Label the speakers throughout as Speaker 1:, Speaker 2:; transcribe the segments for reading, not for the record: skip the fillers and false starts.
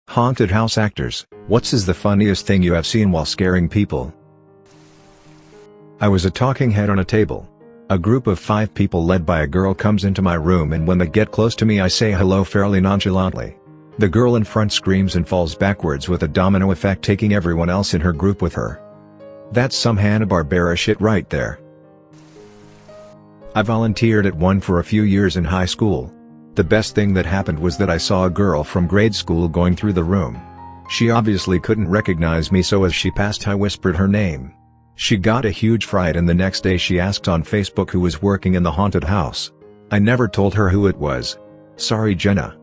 Speaker 1: Haunted house actors, what's the funniest thing you have seen while scaring people? I was a talking head on a table. A group of 5 people led by a girl comes into my room, and when they get close to me I say hello fairly nonchalantly. The girl in front screams and falls backwards with a domino effect, taking everyone else in her group with her. That's some Hanna-Barbera shit right there. I volunteered at one for a few years in high school. The best thing that happened was that I saw a girl from grade school going through the room. She obviously couldn't recognize me, so as she passed I whispered her name. She got a huge fright, and the next day she asked on Facebook who was working in the haunted house. I never told her who it was. Sorry, Jenna.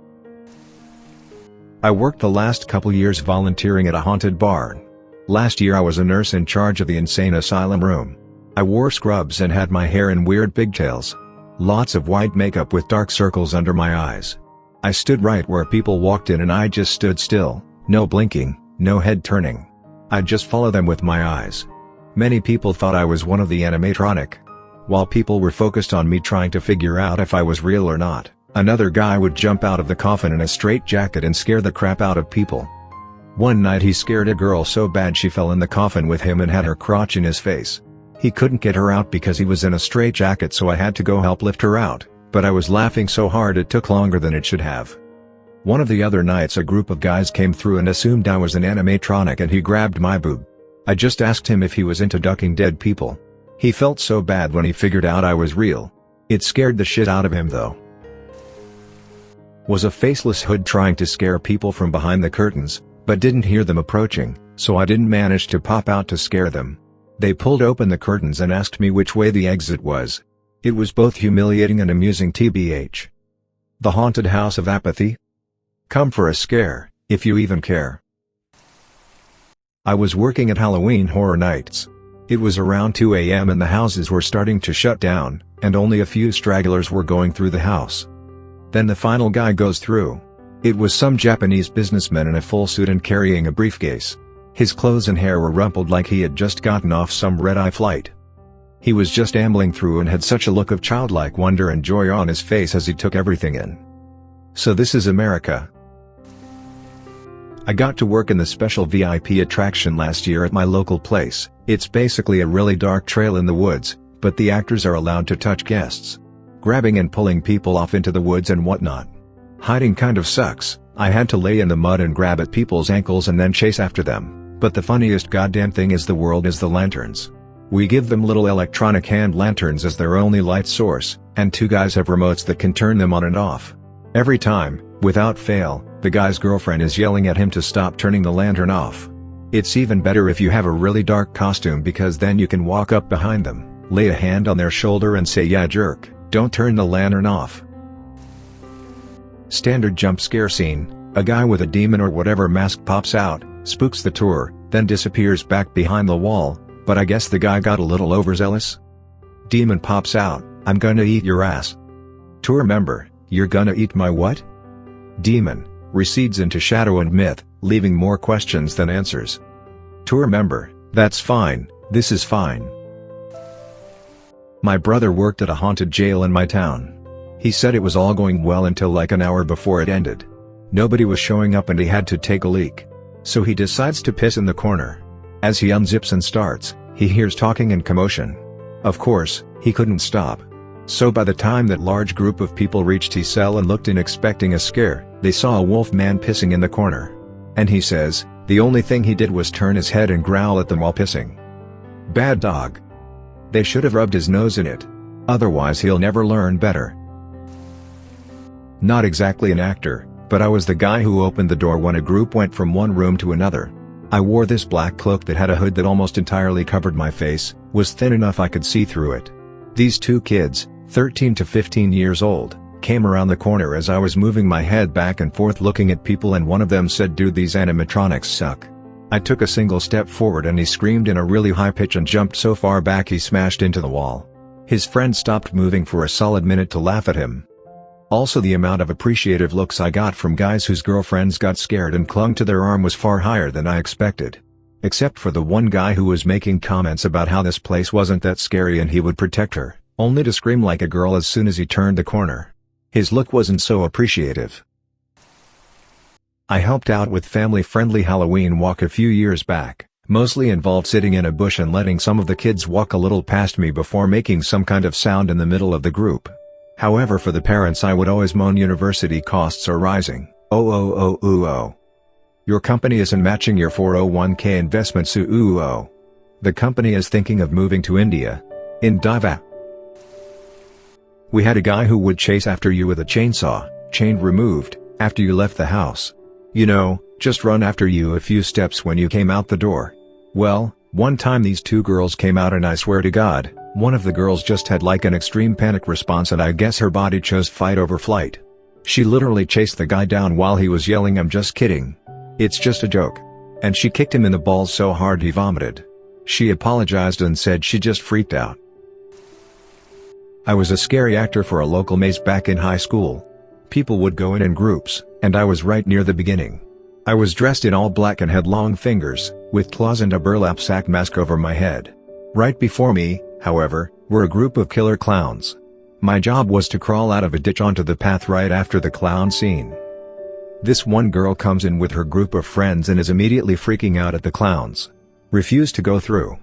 Speaker 1: I worked the last couple years volunteering at a haunted barn. Last year I was a nurse in charge of the insane asylum room. I wore scrubs and had my hair in weird pigtails. Lots of white makeup with dark circles under my eyes. I stood right where people walked in, and I just stood still, no blinking, no head turning. I'd just follow them with my eyes. Many people thought I was one of the animatronic. While people were focused on me trying to figure out if I was real or not, another guy would jump out of the coffin in a straitjacket and scare the crap out of people. One night he scared a girl so bad she fell in the coffin with him and had her crotch in his face. He couldn't get her out because he was in a straitjacket, so I had to go help lift her out, but I was laughing so hard it took longer than it should have. One of the other nights a group of guys came through and assumed I was an animatronic, and he grabbed my boob. I just asked him if he was into ducking dead people. He felt so bad when he figured out I was real. It scared the shit out of him though. Was a faceless hood trying to scare people from behind the curtains, but didn't hear them approaching, so I didn't manage to pop out to scare them. They pulled open the curtains and asked me which way the exit was. It was both humiliating and amusing, tbh. The haunted house of apathy? Come for a scare, if you even care. I was working at Halloween Horror Nights. It was around 2 a.m. and the houses were starting to shut down, and only a few stragglers were going through the house. Then the final guy goes through. It was some Japanese businessman in a full suit and carrying a briefcase. His clothes and hair were rumpled like he had just gotten off some red-eye flight. He was just ambling through and had such a look of childlike wonder and joy on his face as he took everything in. So this is America. I got to work in the special VIP attraction last year at my local place. It's basically a really dark trail in the woods, but the actors are allowed to touch guests, grabbing and pulling people off into the woods and whatnot. Hiding kind of sucks. I had to lay in the mud and grab at people's ankles and then chase after them. But the funniest goddamn thing is the world is the lanterns. We give them little electronic hand lanterns as their only light source, and 2 guys have remotes that can turn them on and off. Every time, without fail, the guy's girlfriend is yelling at him to stop turning the lantern off. It's even better if you have a really dark costume, because then you can walk up behind them, lay a hand on their shoulder and say, "Yeah, jerk, don't turn the lantern off." Standard jump scare scene: a guy with a demon or whatever mask pops out, spooks the tour, then disappears back behind the wall, but I guess the guy got a little overzealous. Demon pops out: "I'm gonna eat your ass." Tour member: "You're gonna eat my what?" Demon recedes into shadow and myth, leaving more questions than answers. Tour member: "That's fine, this is fine." My brother worked at a haunted jail in my town. He said it was all going well until like an hour before it ended. Nobody was showing up and he had to take a leak. So he decides to piss in the corner. As he unzips and starts, he hears talking and commotion. Of course, he couldn't stop. So by the time that large group of people reached his cell and looked in expecting a scare, they saw a wolf man pissing in the corner. And he says, the only thing he did was turn his head and growl at them while pissing. Bad dog. They should have rubbed his nose in it. Otherwise he'll never learn better. Not exactly an actor, but I was the guy who opened the door when a group went from one room to another. I wore this black cloak that had a hood that almost entirely covered my face, was thin enough I could see through it. These 2 kids, 13 to 15 years old, came around the corner as I was moving my head back and forth looking at people, and one of them said, "Dude, these animatronics suck." I took a single step forward and he screamed in a really high pitch and jumped so far back he smashed into the wall. His friend stopped moving for a solid minute to laugh at him. Also, the amount of appreciative looks I got from guys whose girlfriends got scared and clung to their arm was far higher than I expected. Except for the one guy who was making comments about how this place wasn't that scary and he would protect her, only to scream like a girl as soon as he turned the corner. His look wasn't so appreciative. I helped out with family-friendly Halloween walk a few years back, mostly involved sitting in a bush and letting some of the kids walk a little past me before making some kind of sound in the middle of the group. However, for the parents I would always moan university costs are rising. Oh. Your company isn't matching your 401k investments. Oh. The company is thinking of moving to India. In Diva. We had a guy who would chase after you with a chainsaw, chain removed, after you left the house. You know, just run after you a few steps when you came out the door. Well, one time these two girls came out and I swear to God, one of the girls just had like an extreme panic response and I guess her body chose fight over flight. She literally chased the guy down while he was yelling, "I'm just kidding. It's just a joke." And she kicked him in the balls so hard he vomited. She apologized and said she just freaked out. I was a scary actor for a local maze back in high school. People would go in groups, and I was right near the beginning. I was dressed in all black and had long fingers, with claws and a burlap sack mask over my head. Right before me, however, were a group of killer clowns. My job was to crawl out of a ditch onto the path right after the clown scene. This one girl comes in with her group of friends and is immediately freaking out at the clowns. Refused to go through.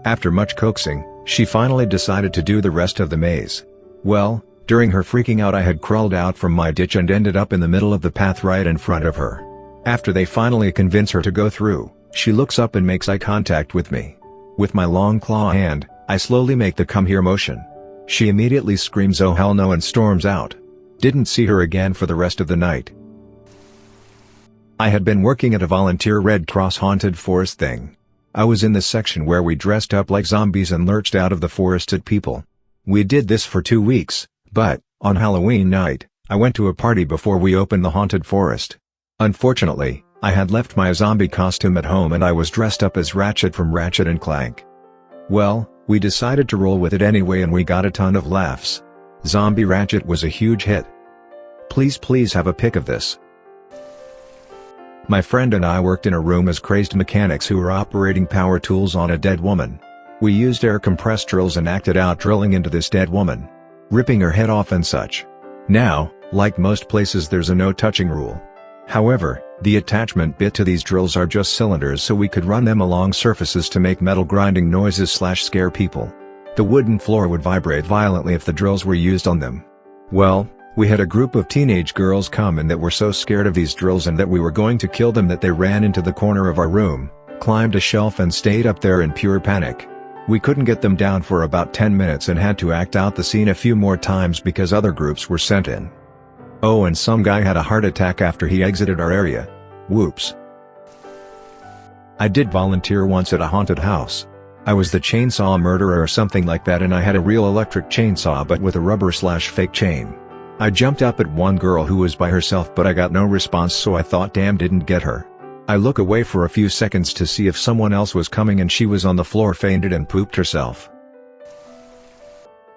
Speaker 1: After much coaxing, she finally decided to do the rest of the maze. Well, during her freaking out I had crawled out from my ditch and ended up in the middle of the path right in front of her. After they finally convince her to go through, she looks up and makes eye contact with me. With my long claw hand, I slowly make the "come here" motion. She immediately screams "oh hell no" and storms out. Didn't see her again for the rest of the night. I had been working at a volunteer Red Cross haunted forest thing. I was in the section where we dressed up like zombies and lurched out of the forest at people. We did this for 2 weeks, but, on Halloween night, I went to a party before we opened the haunted forest. Unfortunately, I had left my zombie costume at home and I was dressed up as Ratchet from Ratchet and Clank. Well, we decided to roll with it anyway and we got a ton of laughs. Zombie Ratchet was a huge hit. Please have a pic of this. My friend and I worked in a room as crazed mechanics who were operating power tools on a dead woman. We used air compressed drills and acted out drilling into this dead woman, ripping her head off and such. Now, like most places, there's a no touching rule. However, the attachment bit to these drills are just cylinders so we could run them along surfaces to make metal grinding noises / scare people. The wooden floor would vibrate violently if the drills were used on them. Well, we had a group of teenage girls come in that were so scared of these drills and that we were going to kill them that they ran into the corner of our room, climbed a shelf and stayed up there in pure panic. We couldn't get them down for about 10 minutes and had to act out the scene a few more times because other groups were sent in. Oh, and some guy had a heart attack after he exited our area. Whoops. I did volunteer once at a haunted house. I was the chainsaw murderer or something like that, and I had a real electric chainsaw but with a rubber / fake chain. I jumped up at one girl who was by herself but I got no response, so I thought damn, didn't get her. I look away for a few seconds to see if someone else was coming and she was on the floor, fainted and pooped herself.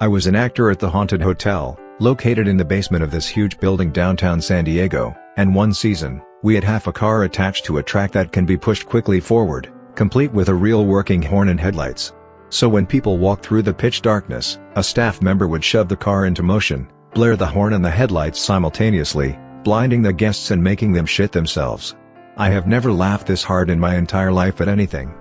Speaker 1: I was an actor at the haunted hotel, located in the basement of this huge building downtown San Diego, and one season, we had half a car attached to a track that can be pushed quickly forward, complete with a real working horn and headlights. So when people walked through the pitch darkness, a staff member would shove the car into motion, blare the horn and the headlights simultaneously, blinding the guests and making them shit themselves. I have never laughed this hard in my entire life at anything.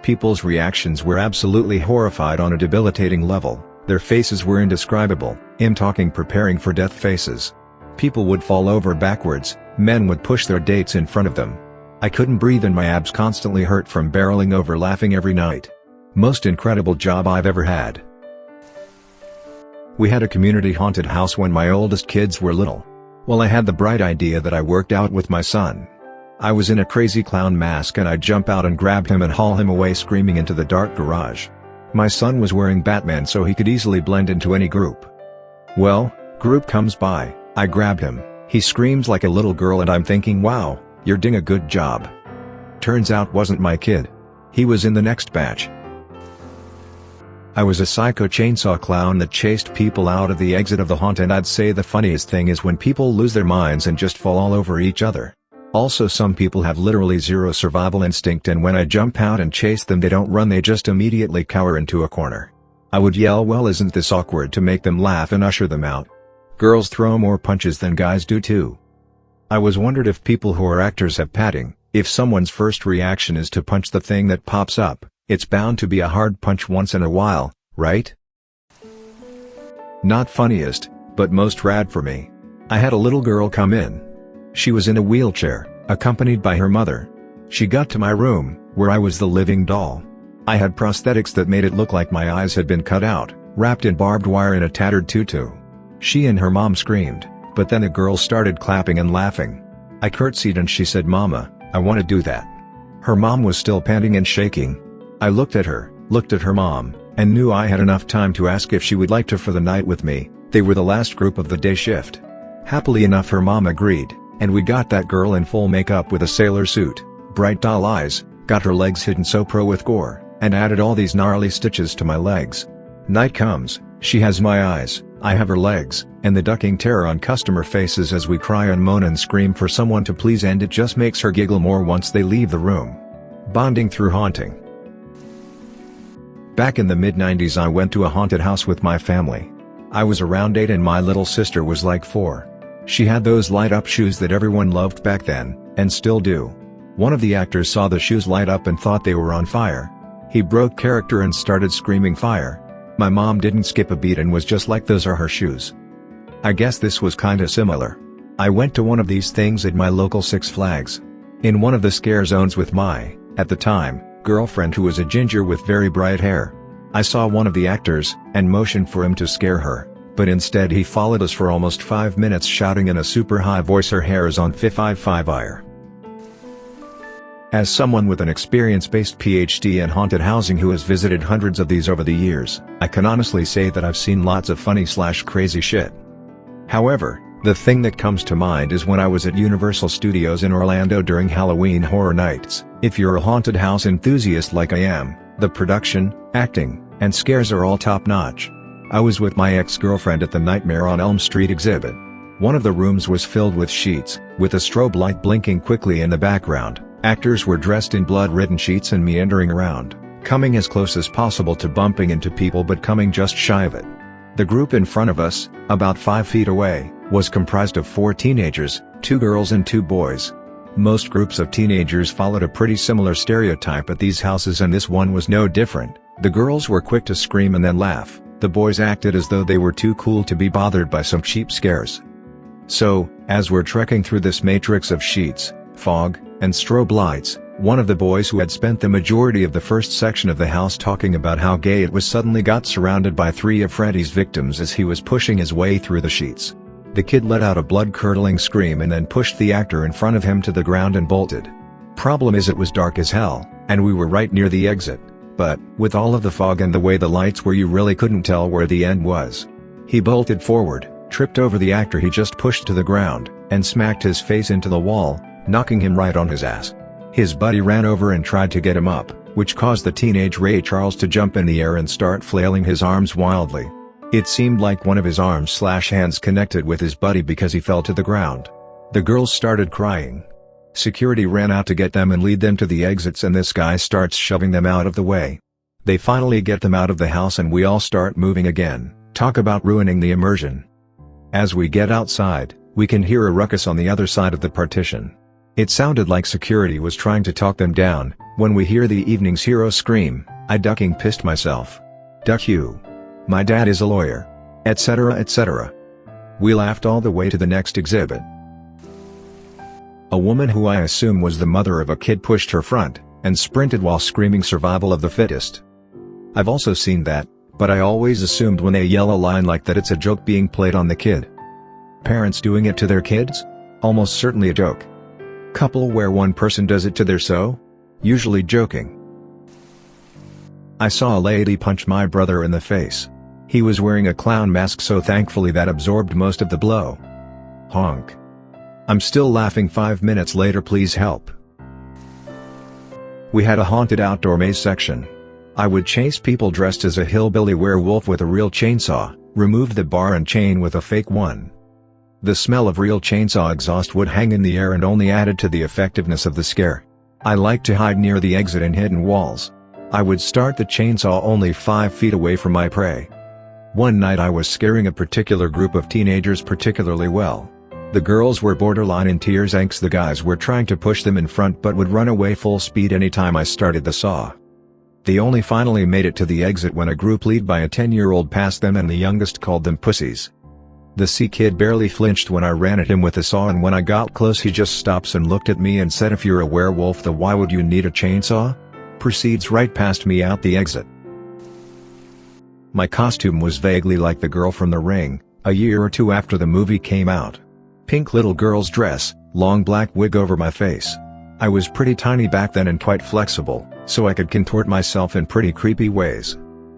Speaker 1: People's reactions were absolutely horrified on a debilitating level. Their faces were indescribable, talking preparing for death faces. People would fall over backwards, men would push their dates in front of them. I couldn't breathe and my abs constantly hurt from barreling over laughing every night. Most incredible job I've ever had. We had a community haunted house when my oldest kids were little. Well, I had the bright idea that I worked out with my son. I was in a crazy clown mask and I'd jump out and grab him and haul him away screaming into the dark garage. My son was wearing Batman so he could easily blend into any group. Well, group comes by, I grab him, he screams like a little girl and I'm thinking, wow, you're doing a good job. Turns out wasn't my kid. He was in the next batch. I was a psycho chainsaw clown that chased people out of the exit of the haunt, and I'd say the funniest thing is when people lose their minds and just fall all over each other. Also, some people have literally zero survival instinct, and when I jump out and chase them they don't run, they just immediately cower into a corner. I would yell, well, isn't this awkward, to make them laugh and usher them out. Girls throw more punches than guys do too. I was wondered if people who are actors have padding. If someone's first reaction is to punch the thing that pops up, it's bound to be a hard punch once in a while, right? Not funniest, but most rad for me. I had a little girl come in. She was in a wheelchair, accompanied by her mother. She got to my room, where I was the living doll. I had prosthetics that made it look like my eyes had been cut out, wrapped in barbed wire in a tattered tutu. She and her mom screamed, but then the girl started clapping and laughing. I curtsied and she said, "Mama, I want to do that." Her mom was still panting and shaking. I looked at her, looked at her mom, and knew I had enough time to ask if she would like to for the night with me. They were the last group of the day shift. Happily enough her mom agreed, and we got that girl in full makeup with a sailor suit, bright doll eyes, got her legs hidden so pro with gore, and added all these gnarly stitches to my legs. Night comes, she has my eyes, I have her legs, and the ducking terror on customer faces as we cry and moan and scream for someone to please, and it just makes her giggle more once they leave the room. Bonding through haunting. Back in the mid-90s I went to a haunted house with my family. I was around 8 and my little sister was like 4. She had those light-up shoes that everyone loved back then, and still do. One of the actors saw the shoes light up and thought they were on fire. He broke character and started screaming fire. My mom didn't skip a beat and was just like, "Those are her shoes." I guess this was kinda similar. I went to one of these things at my local Six Flags. In one of the scare zones with my, at the time, girlfriend who was a ginger with very bright hair. I saw one of the actors, and motioned for him to scare her, but instead he followed us for almost 5 minutes shouting in a super high voice, "Her hair is on 555 As someone with an experience-based PhD in haunted housing who has visited hundreds of these over the years, I can honestly say that I've seen lots of funny/crazy shit. However, the thing that comes to mind is when I was at Universal Studios in Orlando during Halloween Horror Nights. If you're a haunted house enthusiast like I am, the production, acting, and scares are all top-notch. I was with my ex-girlfriend at the Nightmare on Elm Street exhibit. One of the rooms was filled with sheets, with a strobe light blinking quickly in the background. Actors were dressed in blood-ridden sheets and meandering around, coming as close as possible to bumping into people but coming just shy of it. The group in front of us, about 5 feet away, was comprised of 4 teenagers, 2 girls and 2 boys. Most groups of teenagers followed a pretty similar stereotype at these houses, and this one was no different. The girls were quick to scream and then laugh. The boys acted as though they were too cool to be bothered by some cheap scares. So, as we're trekking through this matrix of sheets, fog, and strobe lights, one of the boys who had spent the majority of the first section of the house talking about how gay it was suddenly got surrounded by 3 of Freddy's victims as he was pushing his way through the sheets. The kid let out a blood-curdling scream and then pushed the actor in front of him to the ground and bolted. Problem is, it was dark as hell, and we were right near the exit, but, with all of the fog and the way the lights were, you really couldn't tell where the end was. He bolted forward, tripped over the actor he just pushed to the ground, and smacked his face into the wall, knocking him right on his ass. His buddy ran over and tried to get him up, which caused the teenage Ray Charles to jump in the air and start flailing his arms wildly. It seemed like one of his arms/hands connected with his buddy because he fell to the ground. The girls started crying. Security ran out to get them and lead them to the exits, and this guy starts shoving them out of the way. They finally get them out of the house and we all start moving again. Talk about ruining the immersion. As we get outside, we can hear a ruckus on the other side of the partition. It sounded like security was trying to talk them down. When we hear the evening's hero scream, I ducking pissed myself. Duck you. My dad is a lawyer. Etc. etc. We laughed all the way to the next exhibit. A woman who I assume was the mother of a kid pushed her front, and sprinted while screaming survival of the fittest. I've also seen that, but I always assumed when they yell a line like that it's a joke being played on the kid. Parents doing it to their kids? Almost certainly a joke. Couple where one person does it to their so? Usually joking. I saw a lady punch my brother in the face. He was wearing a clown mask, so thankfully that absorbed most of the blow. Honk. I'm still laughing 5 minutes later, please help. We had a haunted outdoor maze section. I would chase people dressed as a hillbilly werewolf with a real chainsaw, remove the bar and chain with a fake one. The smell of real chainsaw exhaust would hang in the air and only added to the effectiveness of the scare. I liked to hide near the exit and hidden walls. I would start the chainsaw only 5 feet away from my prey. One night I was scaring a particular group of teenagers particularly well. The girls were borderline in tears as the guys were trying to push them in front but would run away full speed anytime I started the saw. They only finally made it to the exit when a group led by a 10-year-old passed them and the youngest called them pussies. The C kid barely flinched when I ran at him with the saw, and when I got close he just stops and looked at me and said, "If you're a werewolf, then why would you need a chainsaw?" Proceeds right past me out the exit. My costume was vaguely like the girl from The Ring, a year or two after the movie came out. Pink little girl's dress, long black wig over my face. I was pretty tiny back then and quite flexible, so I could contort myself in pretty creepy ways.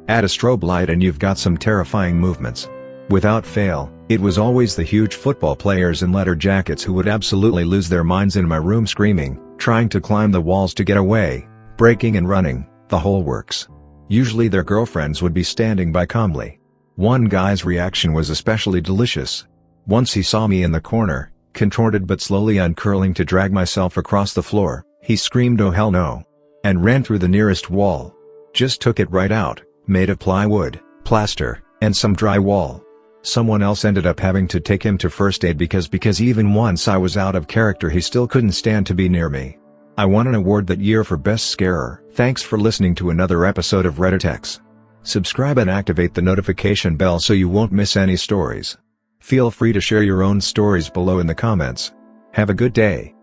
Speaker 1: Add a strobe light and you've got some terrifying movements. Without fail, it was always the huge football players in leather jackets who would absolutely lose their minds in my room screaming, trying to climb the walls to get away, breaking and running, the whole works. Usually their girlfriends would be standing by calmly. One guy's reaction was especially delicious. Once he saw me in the corner, contorted but slowly uncurling to drag myself across the floor, he screamed, "Oh hell no!" and ran through the nearest wall. Just took it right out, made of plywood, plaster, and some drywall. Someone else ended up having to take him to first aid because even once I was out of character he still couldn't stand to be near me. I won an award that year for Best Scarer. Thanks for listening to another episode of Reddit X. Subscribe and activate the notification bell so you won't miss any stories. Feel free to share your own stories below in the comments. Have a good day.